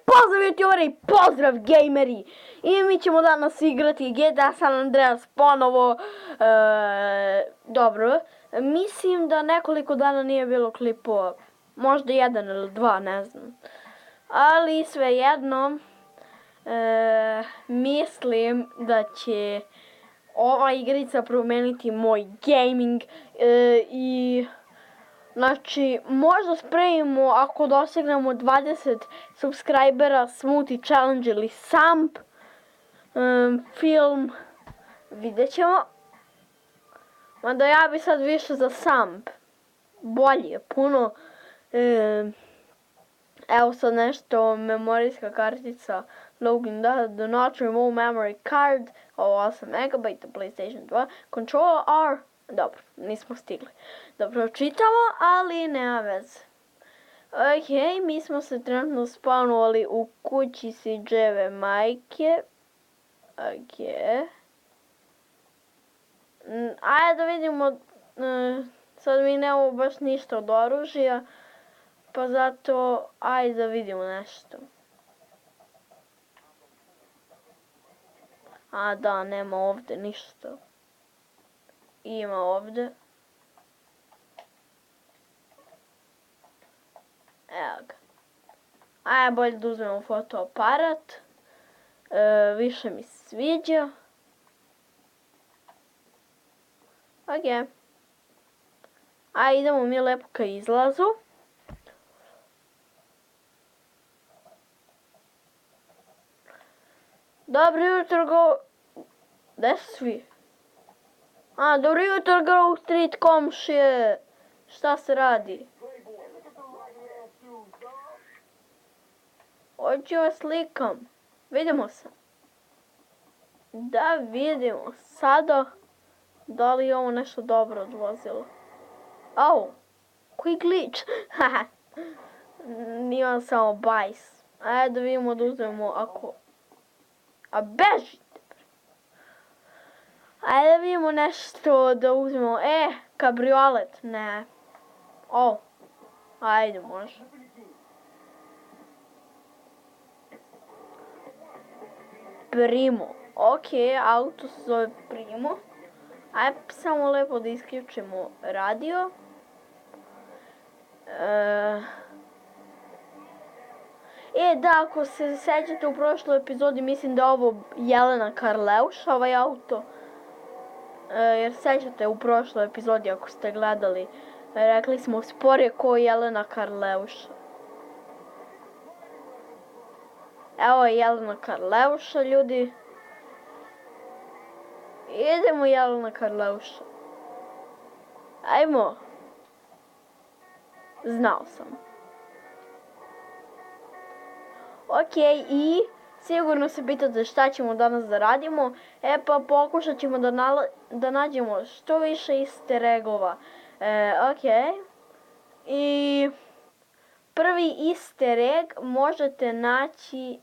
pozdrav youtuberi, pozdrav gameri! I mi ćemo danas igrati GTA San Andreas ponovo. Dobro, mislim da nekoliko dana nije bilo klipova. Možda jedan ili dva, ne znam. Ali svejedno, mislim da će ova igrica promijeniti moj gaming i... Znači, možda spremimo ako dosegnemo 20 subscribera Smoothie Challenge ili Samp film, vidjet ćemo. Mada ja bi sad više za Samp, bolje, puno. Evo sad nešto, memorijska kartica, login do not remove memory card, ovo 8 MB, PlayStation 2, controller R. Dobro, nismo stigli. Dobro, čitamo, ali nema veze. Ok, mi smo se trenutno spavnovali u kući CJ-eve majke. Ok. Ajde da vidimo, sad mi nemamo baš ništa od oružja, pa zato ajde da vidimo nešto. A da, nema ovdje ništa. Ima ovdje. Evo ga. Ajde bolje da uzmemo fotoaparat. Više mi se sviđa. Ok. Ajde idemo mi lepo ka izlazu. Dobro jutro Gde su svi? Dobro jutro Grove Street komšije. Šta se radi? Hoću vas slikam. Vidimo se. Da vidimo sada. Da li je ovo nešto dobro odvozilo? Koji glitch. Nimam samo bajs. Ajde da vidimo da uzmemo ako... A bežite. Ajde da vidimo nešto da uzmemo. Kabriolet. Ne. Ajde može. Primo. Ok, auto se zove Primo. Ajde samo lepo da isključimo radio. Da, ako se sećate u prošloj epizodi, mislim da je ovo Jelena Karleuš, ovaj auto. Jer sećate u prošloj epizodi, ako ste gledali, rekli smo spor je ko Jelena Karleuša. Evo je Jelena Karleuša, ljudi. Idemo Jelena Karleuša. Ajmo. Znao sam. Ok, i sigurno se pitate šta ćemo danas da radimo. Pa pokušat ćemo da nađemo što više easter eggova. Ok. I prvi easter egg možete naći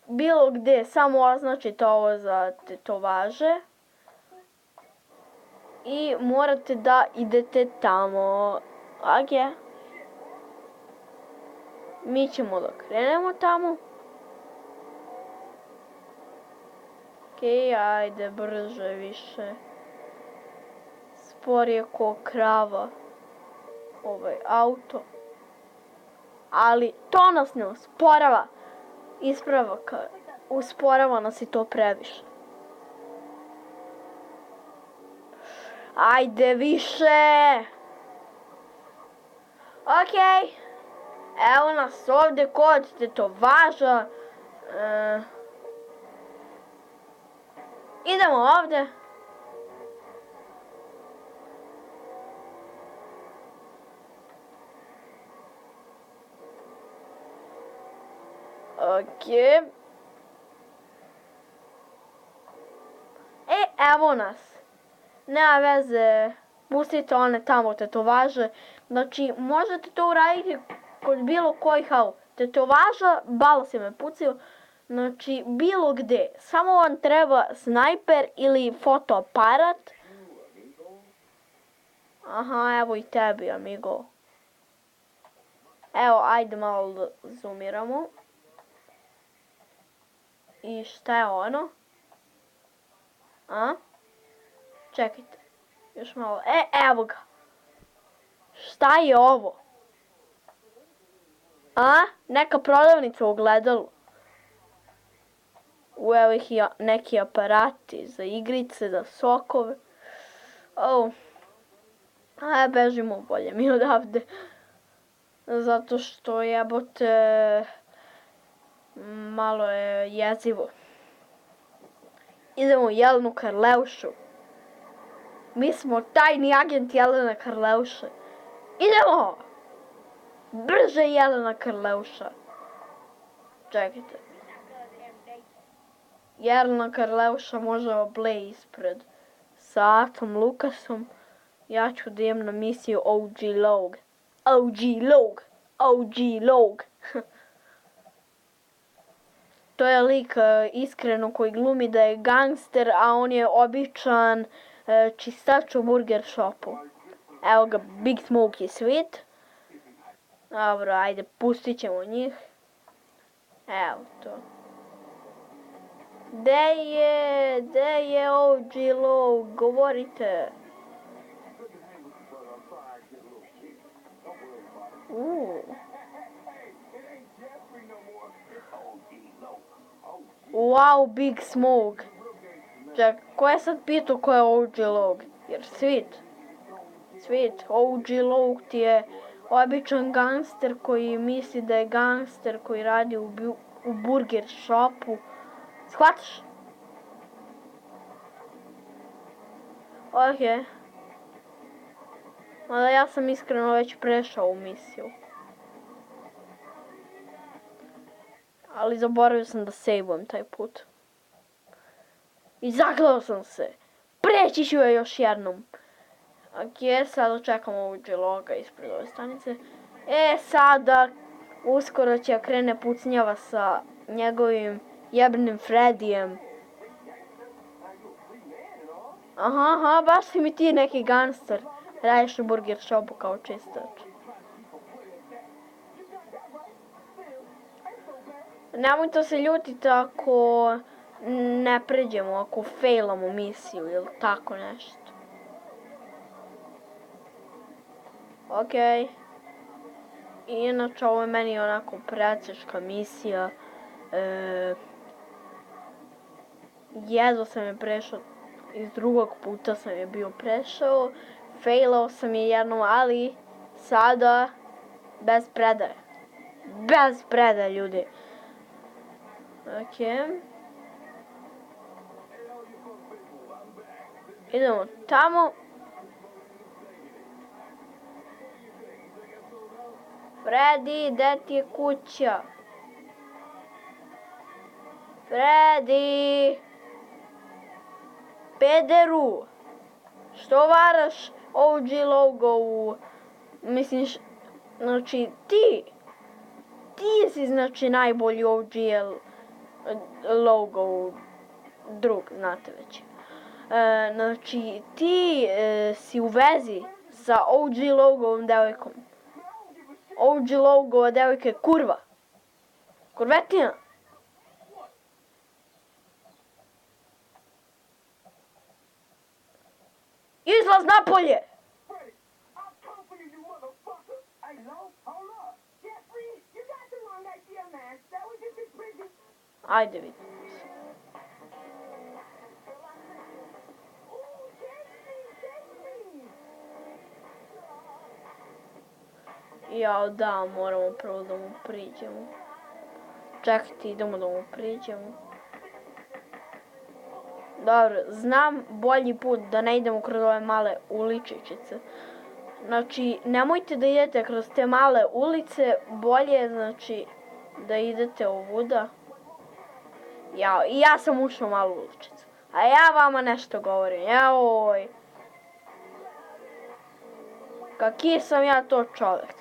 bilo gdje. Samo označite ovo za tetovaže. I morate da idete tamo. Ok. Mi ćemo da krenemo tamo. Ok, ajde brže više. Spor je ko krava ovaj auto. Ali to nas ne usporava. Ispravaka. Usporava nas i to previše. Ajde više. Ok. Evo nas ovdje kod tetovaža. Idemo ovdje. Ok. Evo nas. Nema veze. Pustite one tamo tetovaže. Znači, možete to uraditi kod bilo kojih tetovaža. Balo se me pucio. Znači, bilo gdje. Samo vam treba snajper ili fotoaparat. Aha, evo i tebi, amigo. Evo, ajde malo da zoomiramo. I šta je ono? A? Čekajte. Još malo. Evo ga. Šta je ovo? A? Neka prodavnica u ogledalu. Evo ih i neki aparati za igrice, za sokove. Bežimo bolje mi odavde. Zato što jebote malo je jezivo. Idemo u Jelenu Karleušu. Mi smo tajni agent Jelena Karleuše. Idemo! Brže Jelena Karleuša. Čekajte. Jelena Karleuša može oble ispred. Sa Atom Lukasom. Ja ću da idem na misiju OG Log. OG Log. OG Log. To je lik iskreno koji glumi da je gangster, a on je običan čistač u burger shopu. Evo ga, Big Smoke i Sweet. Dobro, ajde, pustit ćemo njih. Evo to. Gde je OG Log? Govorite. Wow, Big Smoke. Ček, ko je sad pitao ko je OG Log? Jer Sweet, OG Log ti je običan gangster koji misli da je gangster koji radi u burger shopu. Shvataš? Ok. Mada ja sam iskreno već prešao u misiju. Ali zaboravio sam da sejbujem taj put. I zaklao sam se. Preći ću je još jednom. Ok, sada čekamo ovog Loga ispred ove stanice. Sada uskoro će krene pucnjava sa njegovim jebnim Fredijem. Aha, baš si mi ti neki gangster. Radiš u burger shopu kao čistač. Nemojte se ljutiti ako ne pređemo, ako failamo misiju ili tako nešto. Ok. Inače, ovo je meni onako predsječka misija. Jedva sam je prešao, iz drugog puta sam je bio prešao. Failao sam je jednom, ali sada bez predaje. Bez predaje, ljudi. Ok. Idemo tamo. Fredi, gde ti je kuća? Fredi! Pederu! Što varaš OG logo u... Mislim, znači ti si znači najbolji OG logo drug, znate već. Znači ti si u vezi sa OG logovom devojkom. OG logo devojke kurva. Kurvetina. Izlaz napolje! Ajde vidimo se. Jao da, moramo prvo da mu priđemo. Čekajte, idemo da mu priđemo. Dobro, znam bolji put da ne idemo kroz ove male uličiće. Znači, nemojte da idete kroz te male ulice, bolje je znači da idete ovuda. Jao, i ja sam ušao u malu uličicu. A ja vama nešto govorim, jaoj. Kaki sam ja to čovjek.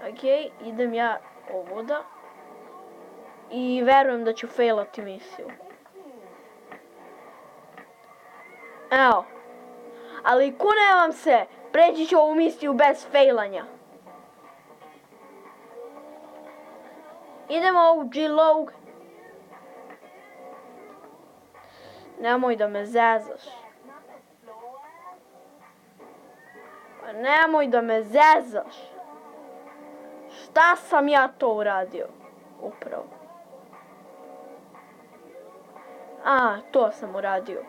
Ok, idem ja ovuda. I verujem da ću failati misiju. Evo. Ali kunem vam se, preći ću ovu misiju bez failanja. Idemo OG Log. Nemoj da me zezaš. Pa nemoj da me zezaš. Šta sam ja to uradio? Upravo. A, to sam uradio.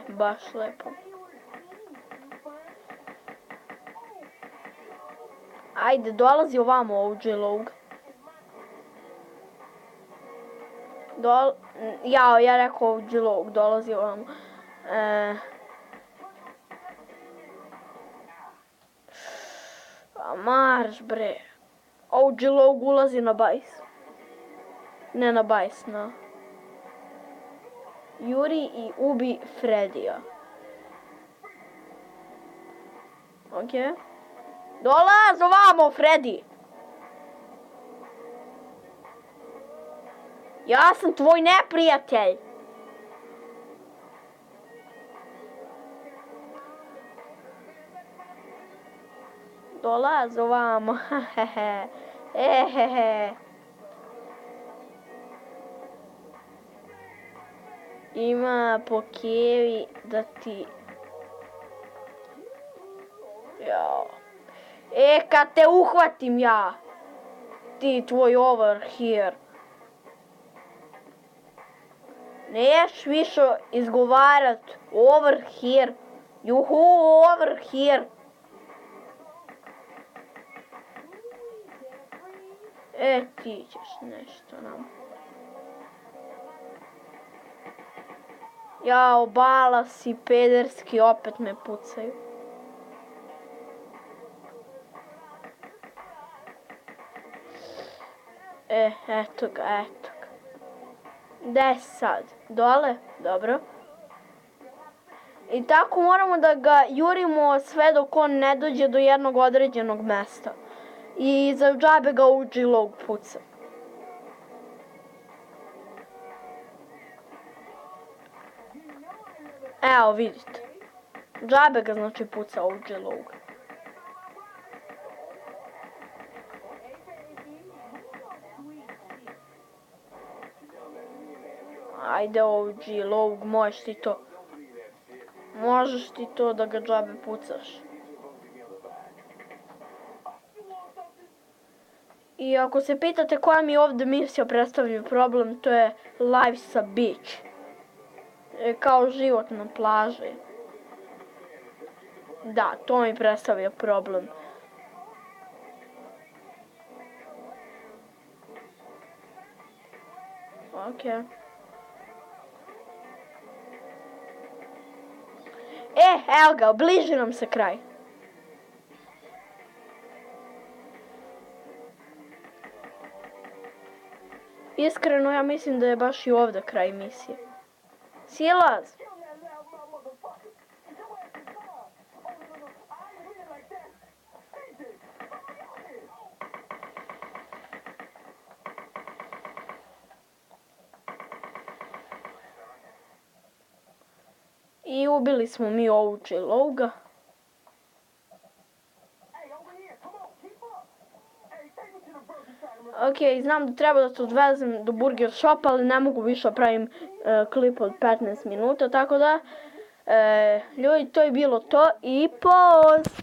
Baš lepo. Ajde, dolazi ovamo OG Log. Ja rekao OG Log, dolazi ovamo. Marš bre. OG Log ulazi na bajs. Ne na bajs, na... Juri i ubi Fredija. Ok. Dolaz ovamo, Freddy. Ja sam tvoj neprijatelj. Dolaz ovamo. Ima po kevi da ti... Jao. Kad te uhvatim ja. Ti tvoj over here. Neš više izgovarat over here. Juhu, over here. Ti ćeš nešto nam. Jao, balas i pederski opet me pucaju. Eto ga. Gde sad? Dole? Dobro. I tako moramo da ga jurimo sve dok on ne dođe do jednog određenog mesta. I za džabe ga OG Log puca. Evo vidite. Džabe ga znači puca OG Log. Ajde OG Log, možeš ti to. Možeš ti to da ga džabe pucaš. I ako se pitate koja mi ovdje misija predstavlja problem, to je Life sa Beach. Kao život na plaži. Da, to mi predstavlja problem. Ok. Evo ga, bliži nam se kraj. Iskreno, ja mislim da je baš i ovdje kraj misije. Silaz! I ubili smo mi OG Loga. Ok, znam da treba da se odvezem do Burger Shopa, ali ne mogu više da pravim klip od 15 minuta, tako da, ljudi, to je bilo to i poz!